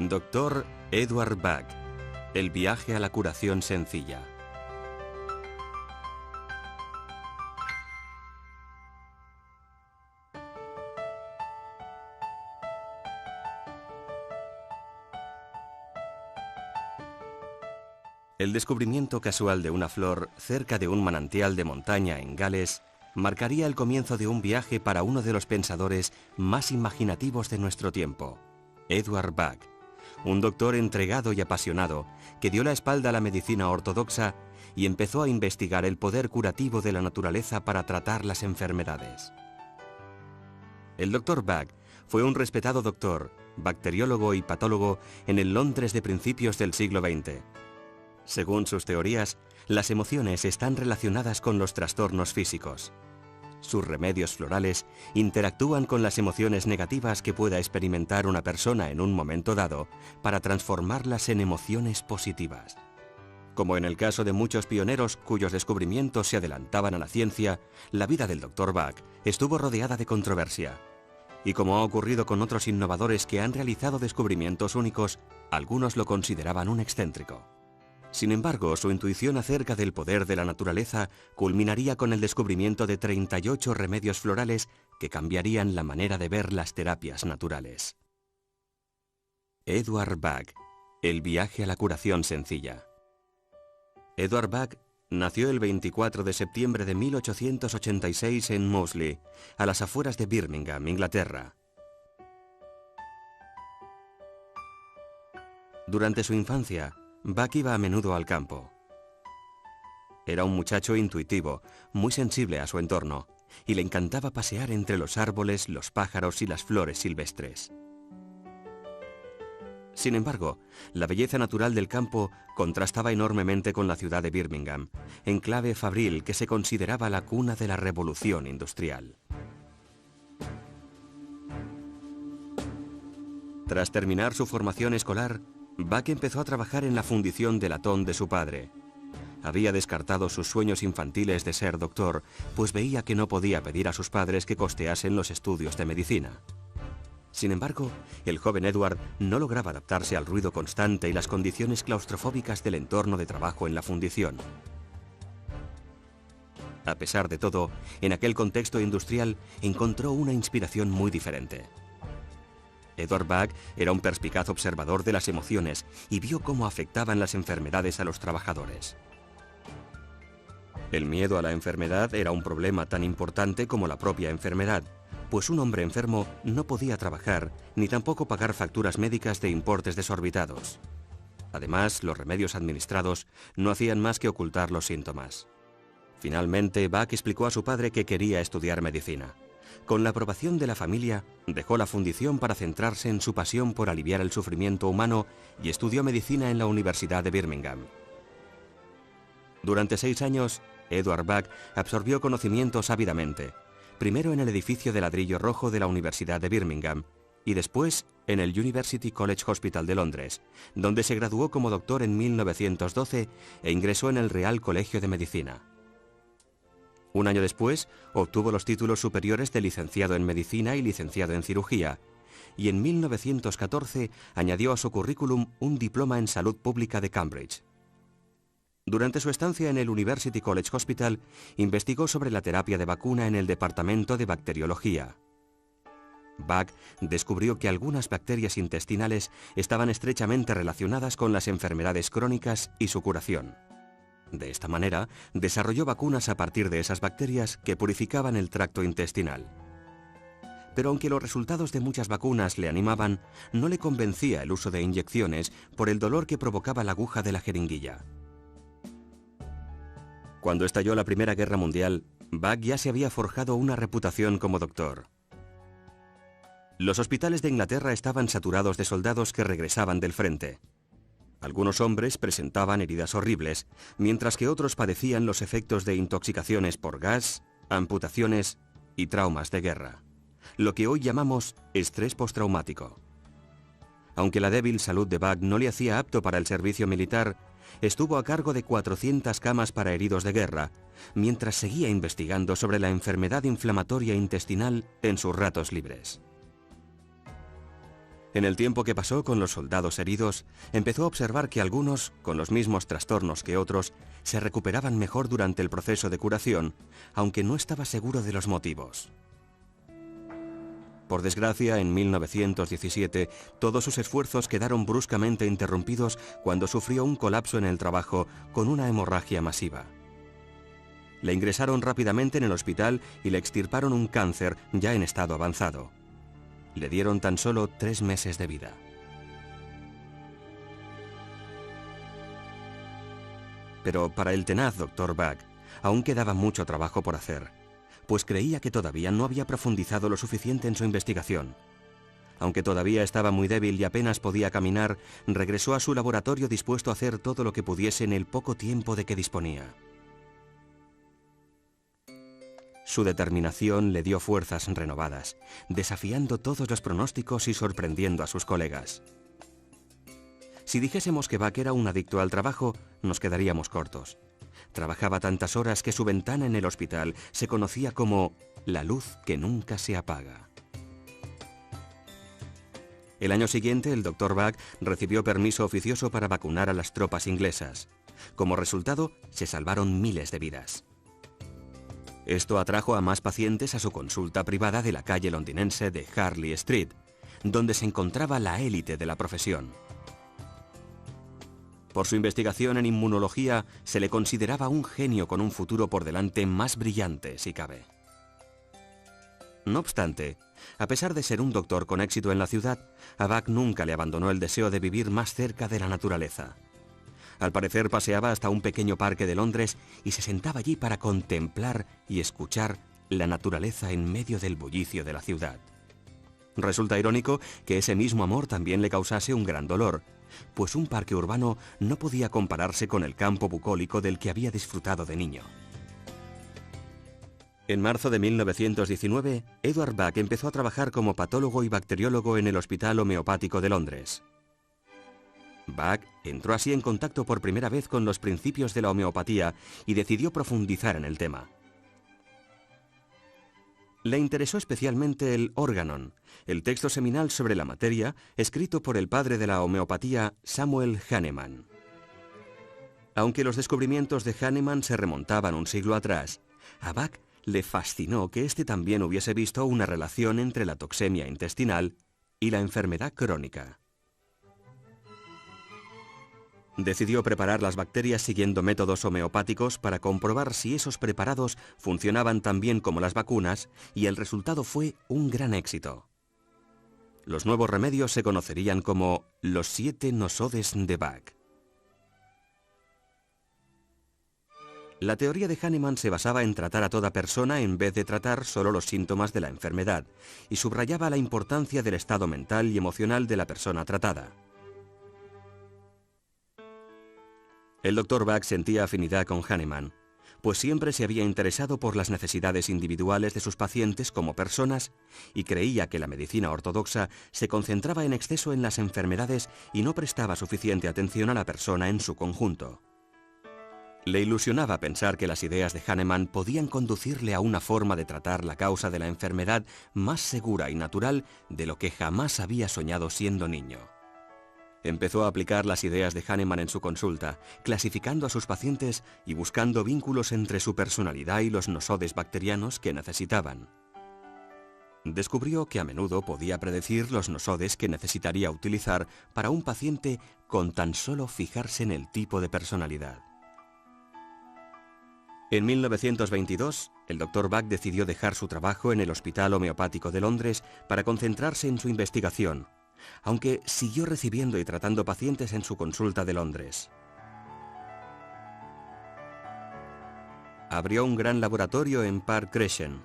Dr. Edward Bach. El viaje a la curación sencilla. El descubrimiento casual de una flor cerca de un manantial de montaña en Gales marcaría el comienzo de un viaje para uno de los pensadores más imaginativos de nuestro tiempo, Edward Bach, un doctor entregado y apasionado que dio la espalda a la medicina ortodoxa y empezó a investigar el poder curativo de la naturaleza para tratar las enfermedades. El Dr. Bach fue un respetado doctor, bacteriólogo y patólogo en el Londres de principios del siglo XX. Según sus teorías, las emociones están relacionadas con los trastornos físicos. Sus remedios florales interactúan con las emociones negativas que pueda experimentar una persona en un momento dado para transformarlas en emociones positivas. Como en el caso de muchos pioneros cuyos descubrimientos se adelantaban a la ciencia, la vida del Dr. Bach estuvo rodeada de controversia. Y como ha ocurrido con otros innovadores que han realizado descubrimientos únicos, algunos lo consideraban un excéntrico. Sin embargo, su intuición acerca del poder de la naturaleza culminaría con el descubrimiento de 38 remedios florales que cambiarían la manera de ver las terapias naturales. Edward Bach. El viaje a la curación sencilla. Edward Bach nació el 24 de septiembre de 1886 en Moseley, a las afueras de Birmingham, Inglaterra. Durante su infancia, Bach iba a menudo al campo. Era un muchacho intuitivo, muy sensible a su entorno, y le encantaba pasear entre los árboles, los pájaros y las flores silvestres. Sin embargo, la belleza natural del campo contrastaba enormemente con la ciudad de Birmingham, enclave fabril que se consideraba la cuna de la revolución industrial. Tras terminar su formación escolar, Bach empezó a trabajar en la fundición de latón de su padre. Había descartado sus sueños infantiles de ser doctor, pues veía que no podía pedir a sus padres que costeasen los estudios de medicina. Sin embargo, el joven Edward no lograba adaptarse al ruido constante y las condiciones claustrofóbicas del entorno de trabajo en la fundición. A pesar de todo, en aquel contexto industrial encontró una inspiración muy diferente. Edward Bach era un perspicaz observador de las emociones y vio cómo afectaban las enfermedades a los trabajadores. El miedo a la enfermedad era un problema tan importante como la propia enfermedad, pues un hombre enfermo no podía trabajar ni tampoco pagar facturas médicas de importes desorbitados. Además, los remedios administrados no hacían más que ocultar los síntomas. Finalmente, Bach explicó a su padre que quería estudiar medicina. Con la aprobación de la familia, dejó la fundición para centrarse en su pasión por aliviar el sufrimiento humano y estudió medicina en la Universidad de Birmingham. Durante 6 años, Edward Bach absorbió conocimientos ávidamente, primero en el edificio de ladrillo rojo de la Universidad de Birmingham y después en el University College Hospital de Londres, donde se graduó como doctor en 1912 e ingresó en el Real Colegio de Medicina. Un año después, obtuvo los títulos superiores de licenciado en Medicina y licenciado en Cirugía, y en 1914 añadió a su currículum un diploma en Salud Pública de Cambridge. Durante su estancia en el University College Hospital, investigó sobre la terapia de vacuna en el departamento de bacteriología. Bach descubrió que algunas bacterias intestinales estaban estrechamente relacionadas con las enfermedades crónicas y su curación. De esta manera, desarrolló vacunas a partir de esas bacterias que purificaban el tracto intestinal. Pero aunque los resultados de muchas vacunas le animaban, no le convencía el uso de inyecciones por el dolor que provocaba la aguja de la jeringuilla. Cuando estalló la Primera Guerra Mundial, Bach ya se había forjado una reputación como doctor. Los hospitales de Inglaterra estaban saturados de soldados que regresaban del frente. Algunos hombres presentaban heridas horribles, mientras que otros padecían los efectos de intoxicaciones por gas, amputaciones y traumas de guerra, lo que hoy llamamos estrés postraumático. Aunque la débil salud de Bach no le hacía apto para el servicio militar, estuvo a cargo de 400 camas para heridos de guerra, mientras seguía investigando sobre la enfermedad inflamatoria intestinal en sus ratos libres. En el tiempo que pasó con los soldados heridos, empezó a observar que algunos, con los mismos trastornos que otros, se recuperaban mejor durante el proceso de curación, aunque no estaba seguro de los motivos. Por desgracia, en 1917, todos sus esfuerzos quedaron bruscamente interrumpidos cuando sufrió un colapso en el trabajo con una hemorragia masiva. Le ingresaron rápidamente en el hospital y le extirparon un cáncer ya en estado avanzado. Le dieron tan solo 3 meses de vida. Pero para el tenaz Dr. Bach aún quedaba mucho trabajo por hacer, pues creía que todavía no había profundizado lo suficiente en su investigación. Aunque todavía estaba muy débil y apenas podía caminar, regresó a su laboratorio dispuesto a hacer todo lo que pudiese en el poco tiempo de que disponía. Su determinación le dio fuerzas renovadas, desafiando todos los pronósticos y sorprendiendo a sus colegas. Si dijésemos que Bach era un adicto al trabajo, nos quedaríamos cortos. Trabajaba tantas horas que su ventana en el hospital se conocía como la luz que nunca se apaga. El año siguiente, el Dr. Bach recibió permiso oficioso para vacunar a las tropas inglesas. Como resultado, se salvaron miles de vidas. Esto atrajo a más pacientes a su consulta privada de la calle londinense de Harley Street, donde se encontraba la élite de la profesión. Por su investigación en inmunología, se le consideraba un genio con un futuro por delante más brillante, si cabe. No obstante, a pesar de ser un doctor con éxito en la ciudad, a Bach nunca le abandonó el deseo de vivir más cerca de la naturaleza. Al parecer paseaba hasta un pequeño parque de Londres y se sentaba allí para contemplar y escuchar la naturaleza en medio del bullicio de la ciudad. Resulta irónico que ese mismo amor también le causase un gran dolor, pues un parque urbano no podía compararse con el campo bucólico del que había disfrutado de niño. En marzo de 1919, Edward Bach empezó a trabajar como patólogo y bacteriólogo en el Hospital Homeopático de Londres. Bach entró así en contacto por primera vez con los principios de la homeopatía y decidió profundizar en el tema. Le interesó especialmente el Organon, el texto seminal sobre la materia escrito por el padre de la homeopatía, Samuel Hahnemann. Aunque los descubrimientos de Hahnemann se remontaban un siglo atrás, a Bach le fascinó que éste también hubiese visto una relación entre la toxemia intestinal y la enfermedad crónica. Decidió preparar las bacterias siguiendo métodos homeopáticos para comprobar si esos preparados funcionaban tan bien como las vacunas, y el resultado fue un gran éxito. Los nuevos remedios se conocerían como los 7 nosodes de Bach. La teoría de Hahnemann se basaba en tratar a toda persona en vez de tratar solo los síntomas de la enfermedad, y subrayaba la importancia del estado mental y emocional de la persona tratada. El Dr. Bach sentía afinidad con Hahnemann, pues siempre se había interesado por las necesidades individuales de sus pacientes como personas y creía que la medicina ortodoxa se concentraba en exceso en las enfermedades y no prestaba suficiente atención a la persona en su conjunto. Le ilusionaba pensar que las ideas de Hahnemann podían conducirle a una forma de tratar la causa de la enfermedad más segura y natural de lo que jamás había soñado siendo niño. Empezó a aplicar las ideas de Hahnemann en su consulta, clasificando a sus pacientes y buscando vínculos entre su personalidad y los nosodes bacterianos que necesitaban. Descubrió que a menudo podía predecir los nosodes que necesitaría utilizar para un paciente con tan solo fijarse en el tipo de personalidad. En 1922, el Dr. Bach decidió dejar su trabajo en el Hospital Homeopático de Londres para concentrarse en su investigación, aunque siguió recibiendo y tratando pacientes en su consulta de Londres. Abrió un gran laboratorio en Park Crescent,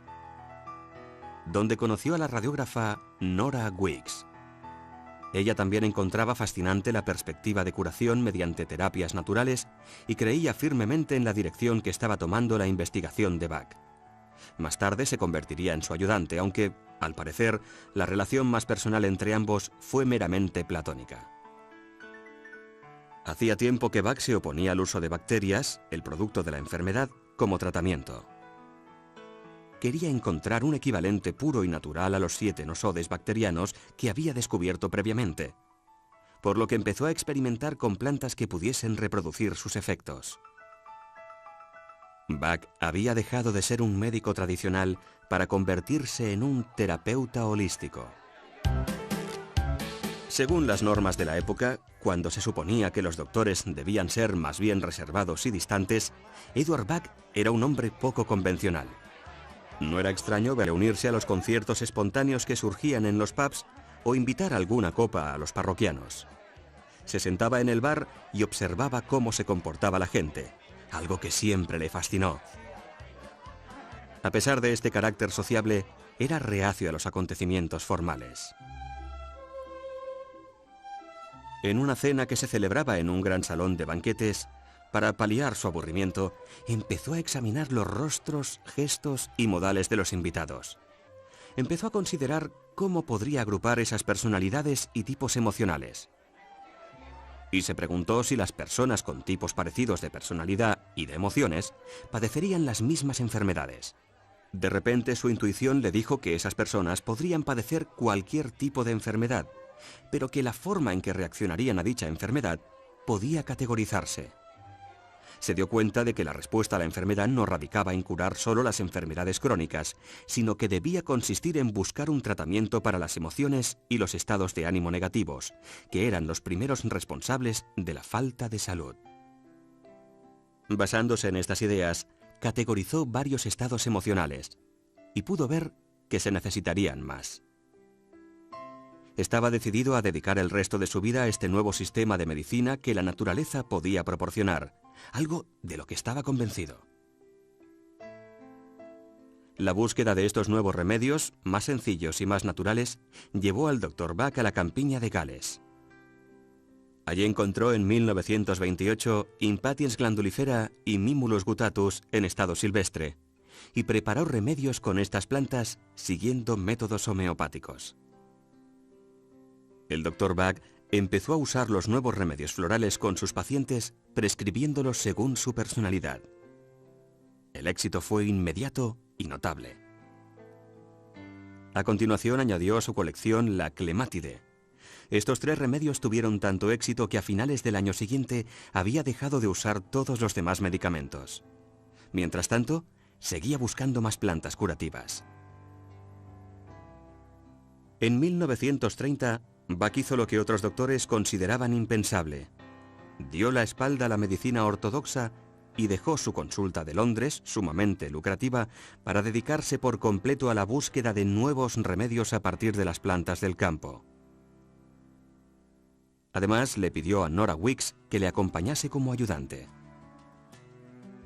donde conoció a la radiógrafa Nora Weeks. Ella también encontraba fascinante la perspectiva de curación mediante terapias naturales y creía firmemente en la dirección que estaba tomando la investigación de Bach. Más tarde se convertiría en su ayudante, aunque, al parecer, la relación más personal entre ambos fue meramente platónica. Hacía tiempo que Bach se oponía al uso de bacterias, el producto de la enfermedad, como tratamiento. quería encontrar un equivalente puro y natural a los 7 nosodes bacterianos que había descubierto previamente, por lo que empezó a experimentar con plantas que pudiesen reproducir sus efectos. Bach había dejado de ser un médico tradicional para convertirse en un terapeuta holístico. Según las normas de la época, cuando se suponía que los doctores debían ser más bien reservados y distantes, Eduard Bach era un hombre poco convencional. No era extraño verle unirse a los conciertos espontáneos que surgían en los pubs o invitar alguna copa a los parroquianos. Se sentaba en el bar y observaba cómo se comportaba la gente, algo que siempre le fascinó. A pesar de este carácter sociable, era reacio a los acontecimientos formales. En una cena que se celebraba en un gran salón de banquetes, para paliar su aburrimiento, empezó a examinar los rostros, gestos y modales de los invitados. Empezó a considerar cómo podría agrupar esas personalidades y tipos emocionales. Y se preguntó si las personas con tipos parecidos de personalidad y de emociones padecerían las mismas enfermedades. De repente su intuición le dijo que esas personas podrían padecer cualquier tipo de enfermedad, pero que la forma en que reaccionarían a dicha enfermedad podía categorizarse. Se dio cuenta de que la respuesta a la enfermedad no radicaba en curar solo las enfermedades crónicas, sino que debía consistir en buscar un tratamiento para las emociones y los estados de ánimo negativos, que eran los primeros responsables de la falta de salud. Basándose en estas ideas, categorizó varios estados emocionales y pudo ver que se necesitarían más. Estaba decidido a dedicar el resto de su vida a este nuevo sistema de medicina que la naturaleza podía proporcionar, algo de lo que estaba convencido. La búsqueda de estos nuevos remedios, más sencillos y más naturales, llevó al Dr. Bach a la campiña de Gales. Allí encontró en 1928 Impatiens glandulifera y Mimulus guttatus en estado silvestre, y preparó remedios con estas plantas siguiendo métodos homeopáticos. El Dr. Bach empezó a usar los nuevos remedios florales con sus pacientes, prescribiéndolos según su personalidad. El éxito fue inmediato y notable. A continuación añadió a su colección la clemátide. Estos 3 remedios tuvieron tanto éxito que a finales del año siguiente había dejado de usar todos los demás medicamentos. Mientras tanto, seguía buscando más plantas curativas. En 1930, Bach hizo lo que otros doctores consideraban impensable. Dio la espalda a la medicina ortodoxa y dejó su consulta de Londres, sumamente lucrativa, para dedicarse por completo a la búsqueda de nuevos remedios a partir de las plantas del campo. Además, le pidió a Nora Weeks que le acompañase como ayudante.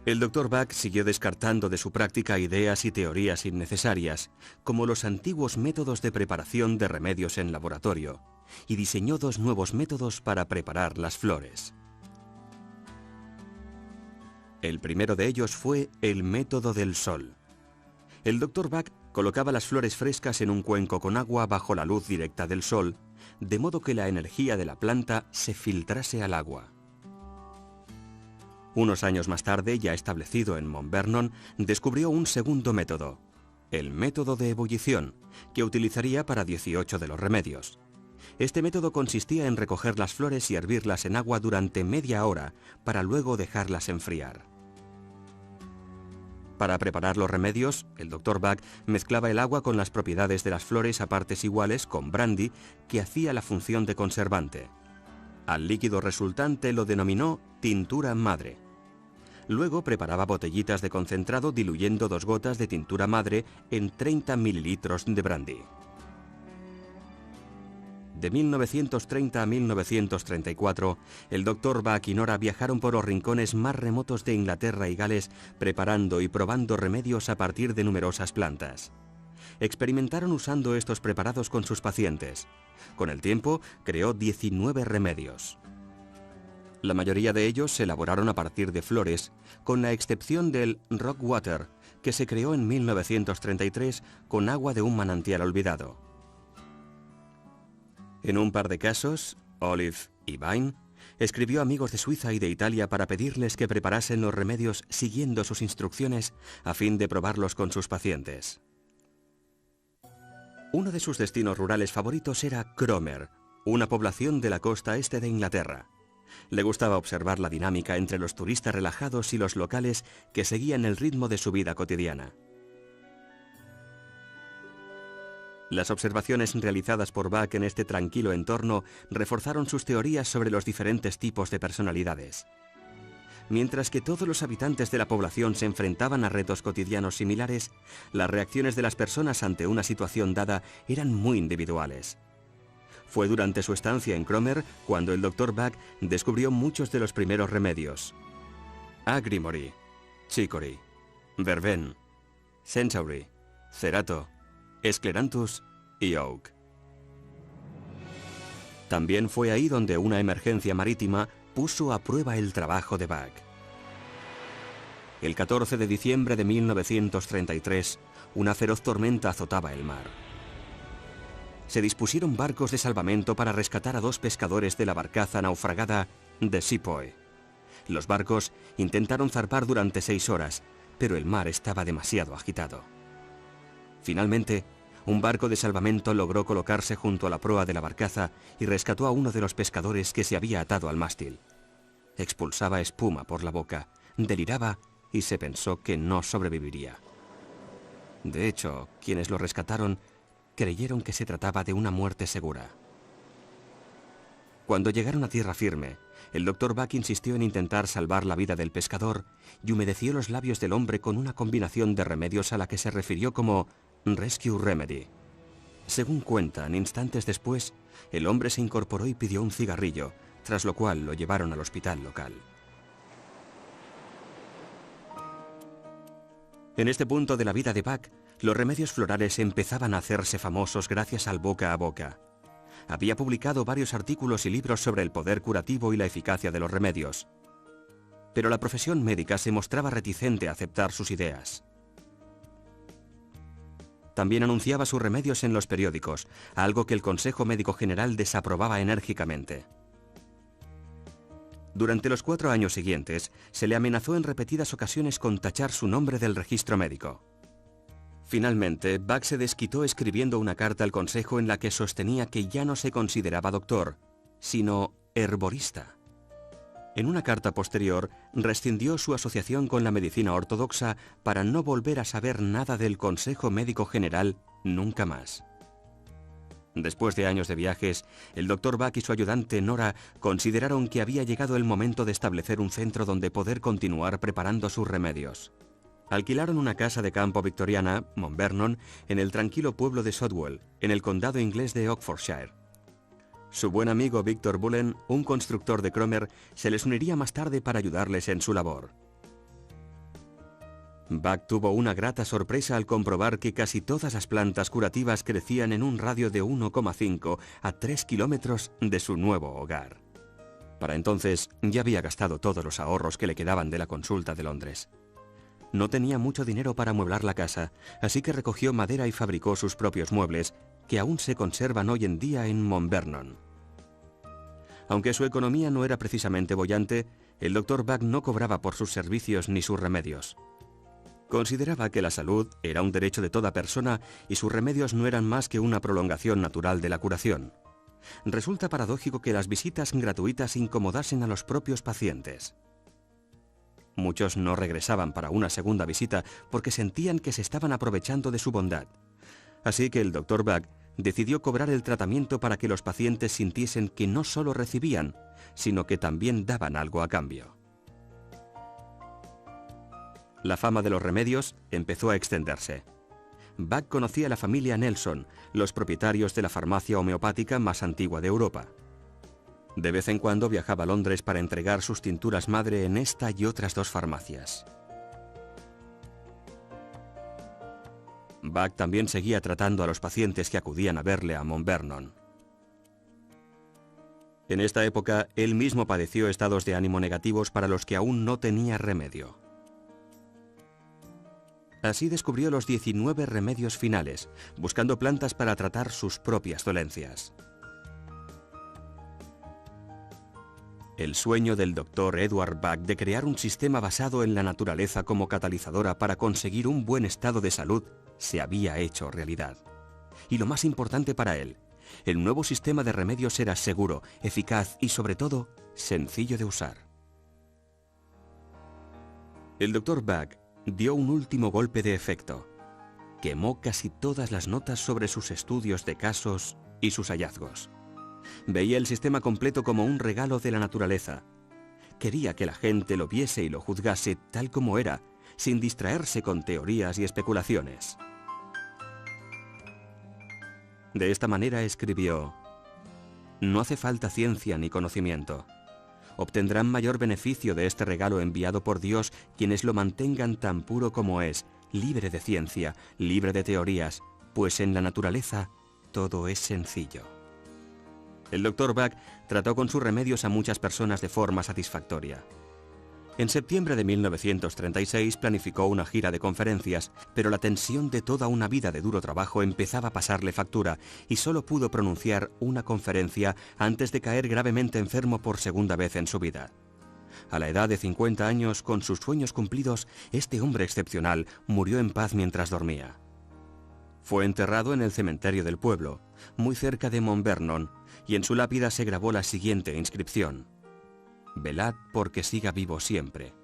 El Dr. Bach siguió descartando de su práctica ideas y teorías innecesarias, como los antiguos métodos de preparación de remedios en laboratorio, y diseñó 2 nuevos métodos para preparar las flores. El primero de ellos fue el método del sol. El Dr. Bach colocaba las flores frescas en un cuenco con agua bajo la luz directa del sol, de modo que la energía de la planta se filtrase al agua. Unos años más tarde, ya establecido en Mount Vernon, descubrió un segundo método, el método de ebullición, que utilizaría para 18 de los remedios. Este método consistía en recoger las flores y hervirlas en agua durante media hora para luego dejarlas enfriar. Para preparar los remedios, el Dr. Bach mezclaba el agua con las propiedades de las flores a partes iguales con brandy, que hacía la función de conservante. Al líquido resultante lo denominó tintura madre. Luego preparaba botellitas de concentrado diluyendo 2 gotas de tintura madre en 30 mililitros de brandy. De 1930 a 1934, el Dr. Bach y Nora viajaron por los rincones más remotos de Inglaterra y Gales, preparando y probando remedios a partir de numerosas plantas. Experimentaron usando estos preparados con sus pacientes. Con el tiempo, creó 19 remedios. La mayoría de ellos se elaboraron a partir de flores, con la excepción del Rock Water, que se creó en 1933 con agua de un manantial olvidado. En un par de casos, Olive y Vine, Escribió a amigos de Suiza y de Italia para pedirles que preparasen los remedios siguiendo sus instrucciones a fin de probarlos con sus pacientes. Uno de sus destinos rurales favoritos era Cromer, una población de la costa este de Inglaterra. Le gustaba observar la dinámica entre los turistas relajados y los locales que seguían el ritmo de su vida cotidiana. Las observaciones realizadas por Bach en este tranquilo entorno reforzaron sus teorías sobre los diferentes tipos de personalidades. Mientras que todos los habitantes de la población se enfrentaban a retos cotidianos similares, las reacciones de las personas ante una situación dada eran muy individuales. Fue durante su estancia en Cromer cuando el Dr. Bach descubrió muchos de los primeros remedios: Agrimory, Chicory, Verben, Centaury, Cerato, Scleranthus y Oak. También fue ahí donde una emergencia marítima puso a prueba el trabajo de Bach. El 14 de diciembre de 1933, una feroz tormenta azotaba el mar. Se dispusieron barcos de salvamento para rescatar a 2 pescadores de la barcaza naufragada de Sepoy. Los barcos intentaron zarpar durante 6 horas, pero el mar estaba demasiado agitado. Finalmente, un barco de salvamento logró colocarse junto a la proa de la barcaza y rescató a uno de los pescadores que se había atado al mástil. Expulsaba espuma por la boca, deliraba y se pensó que no sobreviviría. De hecho, quienes lo rescataron creyeron que se trataba de una muerte segura. Cuando llegaron a tierra firme, el Dr. Bach insistió en intentar salvar la vida del pescador y humedeció los labios del hombre con una combinación de remedios a la que se refirió como Rescue Remedy. Según cuentan, instantes después, el hombre se incorporó y pidió un cigarrillo, tras lo cual lo llevaron al hospital local. En este punto de la vida de Bach, los remedios florales empezaban a hacerse famosos gracias al boca a boca. Había publicado varios artículos y libros sobre el poder curativo y la eficacia de los remedios. Pero la profesión médica se mostraba reticente a aceptar sus ideas. También anunciaba sus remedios en los periódicos, algo que el Consejo Médico General desaprobaba enérgicamente. Durante los 4 años siguientes, se le amenazó en repetidas ocasiones con tachar su nombre del registro médico. Finalmente, Bach se desquitó escribiendo una carta al Consejo en la que sostenía que ya no se consideraba doctor, sino herborista. En una carta posterior, rescindió su asociación con la medicina ortodoxa para no volver a saber nada del Consejo Médico General nunca más. Después de años de viajes, el Dr. Bach y su ayudante Nora consideraron que había llegado el momento de establecer un centro donde poder continuar preparando sus remedios. Alquilaron una casa de campo victoriana, Mount Vernon, en el tranquilo pueblo de Shotwell, en el condado inglés de Oxfordshire. Su buen amigo Victor Bullen, un constructor de Cromer, se les uniría más tarde para ayudarles en su labor. Bach tuvo una grata sorpresa al comprobar que casi todas las plantas curativas crecían en un radio de 1,5 a 3 kilómetros de su nuevo hogar. Para entonces ya había gastado todos los ahorros que le quedaban de la consulta de Londres. No tenía mucho dinero para amueblar la casa, así que recogió madera y fabricó sus propios muebles, que aún se conservan hoy en día en Mount Vernon. Aunque su economía no era precisamente boyante, el Dr. Bach no cobraba por sus servicios ni sus remedios. Consideraba que la salud era un derecho de toda persona y sus remedios no eran más que una prolongación natural de la curación. Resulta paradójico que las visitas gratuitas incomodasen a los propios pacientes. Muchos no regresaban para una segunda visita porque sentían que se estaban aprovechando de su bondad. Así que el Dr. Bach decidió cobrar el tratamiento para que los pacientes sintiesen que no solo recibían, sino que también daban algo a cambio. La fama de los remedios empezó a extenderse. Bach conocía a la familia Nelson, los propietarios de la farmacia homeopática más antigua de Europa. De vez en cuando viajaba a Londres para entregar sus tinturas madre en esta y otras 2 farmacias. Bach también seguía tratando a los pacientes que acudían a verle a Mount Vernon. En esta época, él mismo padeció estados de ánimo negativos para los que aún no tenía remedio. Así descubrió los 19 remedios finales, buscando plantas para tratar sus propias dolencias. El sueño del Dr. Edward Bach de crear un sistema basado en la naturaleza como catalizadora para conseguir un buen estado de salud se había hecho realidad. Y lo más importante para él, el nuevo sistema de remedios era seguro, eficaz y sobre todo, sencillo de usar. El Dr. Bach dio un último golpe de efecto. Quemó casi todas las notas sobre sus estudios de casos y sus hallazgos. Veía el sistema completo como un regalo de la naturaleza. Quería que la gente lo viese y lo juzgase tal como era, sin distraerse con teorías y especulaciones. De esta manera escribió: no hace falta ciencia ni conocimiento. Obtendrán mayor beneficio de este regalo enviado por Dios quienes lo mantengan tan puro como es, libre de ciencia, libre de teorías, pues en la naturaleza todo es sencillo. El Dr. Bach trató con sus remedios a muchas personas de forma satisfactoria. En septiembre de 1936 planificó una gira de conferencias, pero la tensión de toda una vida de duro trabajo empezaba a pasarle factura y solo pudo pronunciar una conferencia antes de caer gravemente enfermo por segunda vez en su vida. A la edad de 50 años, con sus sueños cumplidos, este hombre excepcional murió en paz mientras dormía. Fue enterrado en el cementerio del pueblo, muy cerca de Mount Vernon, y en su lápida se grabó la siguiente inscripción: velad porque siga vivo siempre.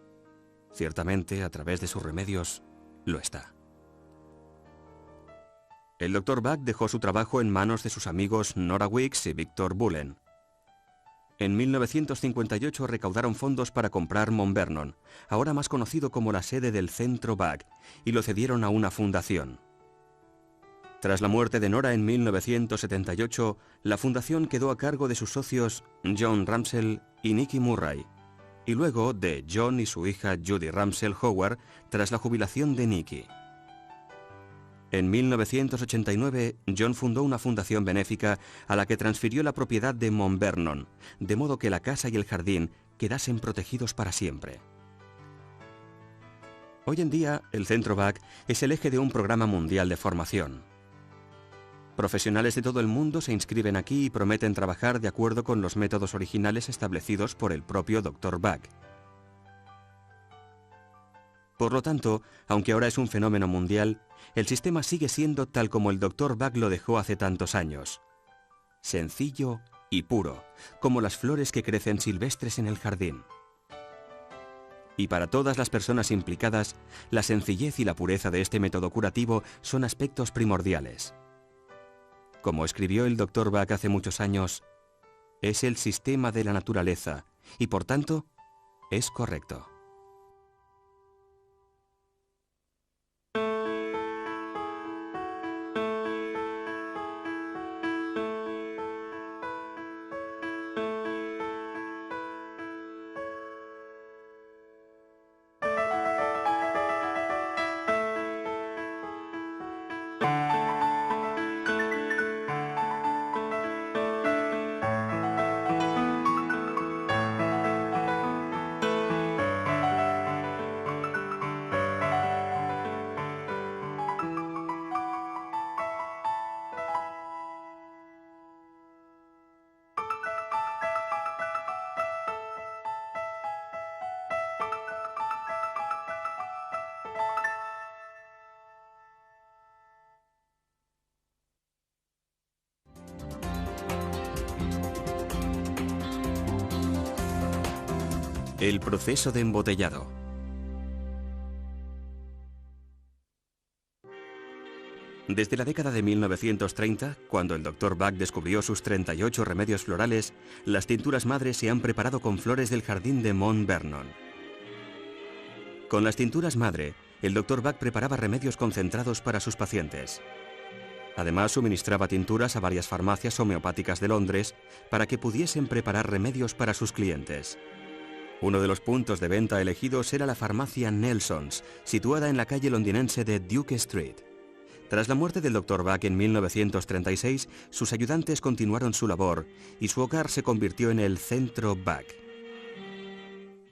Ciertamente, a través de sus remedios, lo está. El Dr. Bach dejó su trabajo en manos de sus amigos Nora Weeks y Victor Bullen. En 1958 recaudaron fondos para comprar Mount Vernon, ahora más conocido como la sede del Centro Bach, y lo cedieron a una fundación. Tras la muerte de Nora en 1978, la fundación quedó a cargo de sus socios John Ramsell y Nicky Murray, y luego de John y su hija Judy Ramsell Howard tras la jubilación de Nicky. En 1989, John fundó una fundación benéfica a la que transfirió la propiedad de Mount Vernon, de modo que la casa y el jardín quedasen protegidos para siempre. Hoy en día, el Centro Bach es el eje de un programa mundial de formación. Profesionales de todo el mundo se inscriben aquí y prometen trabajar de acuerdo con los métodos originales establecidos por el propio Dr. Bach. Por lo tanto, aunque ahora es un fenómeno mundial, el sistema sigue siendo tal como el Dr. Bach lo dejó hace tantos años. Sencillo y puro, como las flores que crecen silvestres en el jardín. Y para todas las personas implicadas, la sencillez y la pureza de este método curativo son aspectos primordiales. Como escribió el Dr. Bach hace muchos años, es el sistema de la naturaleza y por tanto es correcto. El proceso de embotellado. Desde la década de 1930, cuando el Dr. Bach descubrió sus 38 remedios florales, las tinturas madres se han preparado con flores del jardín de Mount Vernon. Con las tinturas madre, el Dr. Bach preparaba remedios concentrados para sus pacientes. Además, suministraba tinturas a varias farmacias homeopáticas de Londres para que pudiesen preparar remedios para sus clientes. Uno de los puntos de venta elegidos era la farmacia Nelson's, situada en la calle londinense de Duke Street. Tras la muerte del Dr. Bach en 1936, sus ayudantes continuaron su labor y su hogar se convirtió en el Centro Bach.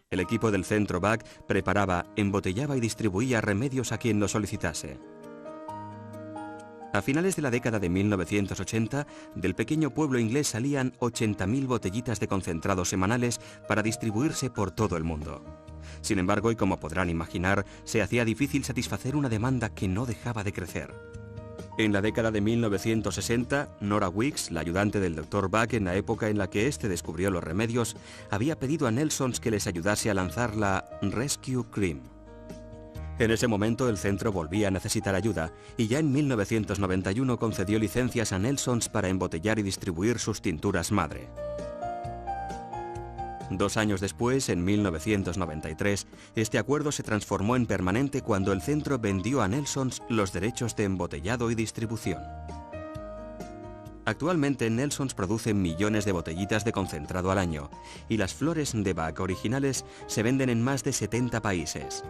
El equipo del Centro Bach preparaba, embotellaba y distribuía remedios a quien lo solicitase. A finales de la década de 1980, del pequeño pueblo inglés salían 80.000 botellitas de concentrado semanales para distribuirse por todo el mundo. Sin embargo, y como podrán imaginar, se hacía difícil satisfacer una demanda que no dejaba de crecer. En la década de 1960, Nora Weeks, la ayudante del Dr. Buck en la época en la que éste descubrió los remedios, había pedido a Nelsons que les ayudase a lanzar la Rescue Cream. En ese momento el centro volvía a necesitar ayuda y ya en 1991 concedió licencias a Nelsons para embotellar y distribuir sus tinturas madre. 2 años después, en 1993, este acuerdo se transformó en permanente cuando el centro vendió a Nelsons los derechos de embotellado y distribución. Actualmente Nelsons produce millones de botellitas de concentrado al año y las flores de Bach originales se venden en más de 70 países.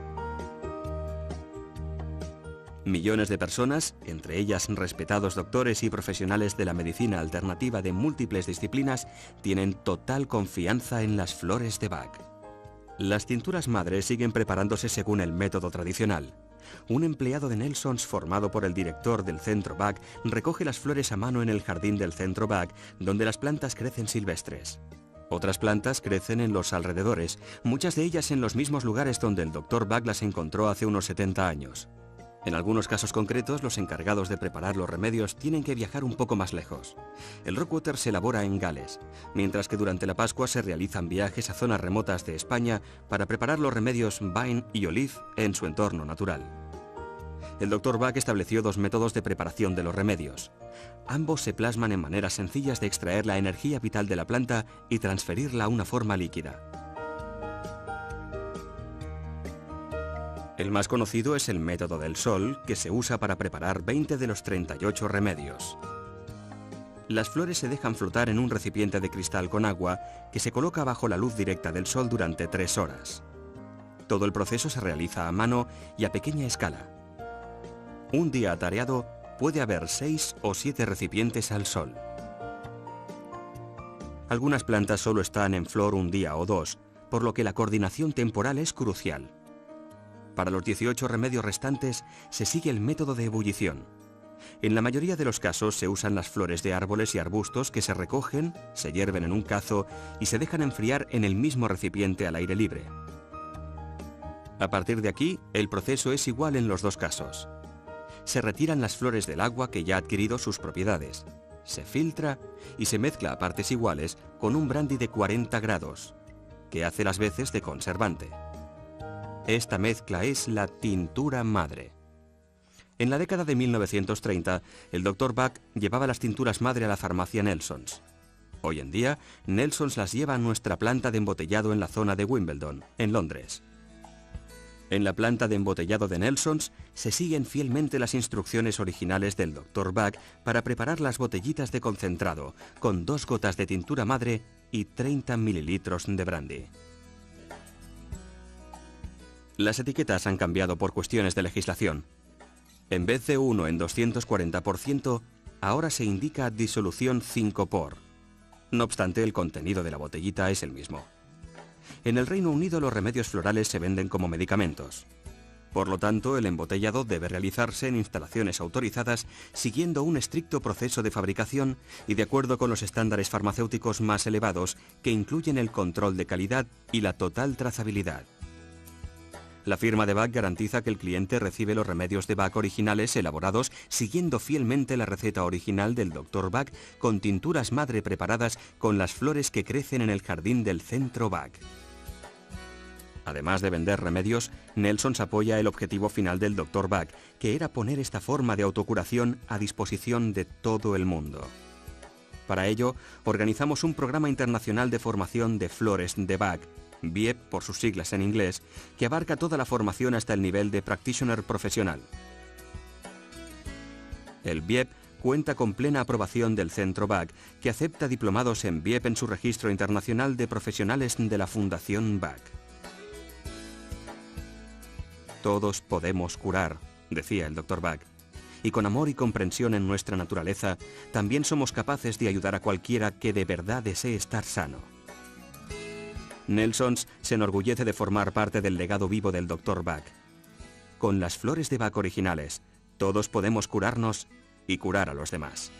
Millones de personas, entre ellas respetados doctores y profesionales de la medicina alternativa de múltiples disciplinas, tienen total confianza en las flores de Bach. Las tinturas madre siguen preparándose según el método tradicional. Un empleado de Nelsons formado por el director del Centro Bach recoge las flores a mano en el jardín del Centro Bach, donde las plantas crecen silvestres. Otras plantas crecen en los alrededores, muchas de ellas en los mismos lugares donde el Dr. Bach las encontró hace unos 70 años. En algunos casos concretos, los encargados de preparar los remedios tienen que viajar un poco más lejos. El Rockwater se elabora en Gales, mientras que durante la Pascua se realizan viajes a zonas remotas de España para preparar los remedios Vine y Olive en su entorno natural. El Dr. Bach estableció 2 métodos de preparación de los remedios. Ambos se plasman en maneras sencillas de extraer la energía vital de la planta y transferirla a una forma líquida. El más conocido es el método del sol, que se usa para preparar 20 de los 38 remedios. Las flores se dejan flotar en un recipiente de cristal con agua que se coloca bajo la luz directa del sol durante 3 horas. Todo el proceso se realiza a mano y a pequeña escala. Un día atareado puede haber 6 o 7 recipientes al sol. Algunas plantas solo están en flor un día o 2, por lo que la coordinación temporal es crucial. Para los 18 remedios restantes se sigue el método de ebullición. En la mayoría de los casos se usan las flores de árboles y arbustos que se recogen, se hierven en un cazo y se dejan enfriar en el mismo recipiente al aire libre. A partir de aquí, el proceso es igual en los 2 casos. Se retiran las flores del agua que ya ha adquirido sus propiedades, se filtra y se mezcla a partes iguales con un brandy de 40 grados, que hace las veces de conservante. Esta mezcla es la tintura madre. En la década de 1930, el Dr. Bach llevaba las tinturas madre a la farmacia Nelsons. Hoy en día, Nelsons las lleva a nuestra planta de embotellado en la zona de Wimbledon, en Londres. En la planta de embotellado de Nelsons se siguen fielmente las instrucciones originales del Dr. Bach para preparar las botellitas de concentrado, con 2 gotas de tintura madre y 30 mililitros de brandy. Las etiquetas han cambiado por cuestiones de legislación. En vez de 1 en 240%, ahora se indica disolución 5 por. No obstante, el contenido de la botellita es el mismo. En el Reino Unido los remedios florales se venden como medicamentos. Por lo tanto, el embotellado debe realizarse en instalaciones autorizadas siguiendo un estricto proceso de fabricación y de acuerdo con los estándares farmacéuticos más elevados que incluyen el control de calidad y la total trazabilidad. La firma de Bach garantiza que el cliente recibe los remedios de Bach originales elaborados siguiendo fielmente la receta original del Dr. Bach con tinturas madre preparadas con las flores que crecen en el jardín del Centro Bach. Además de vender remedios, Nelsons apoya el objetivo final del Dr. Bach, que era poner esta forma de autocuración a disposición de todo el mundo. Para ello, organizamos un programa internacional de formación de flores de Bach, BIEP por sus siglas en inglés, que abarca toda la formación hasta el nivel de practitioner profesional. El BIEP cuenta con plena aprobación del Centro Bach, que acepta diplomados en BIEP en su registro internacional de profesionales de la Fundación Bach. Todos podemos curar, decía el Dr. Bach, y con amor y comprensión en nuestra naturaleza, también somos capaces de ayudar a cualquiera que de verdad desee estar sano. Nelsons se enorgullece de formar parte del legado vivo del Dr. Bach. Con las flores de Bach originales, todos podemos curarnos y curar a los demás.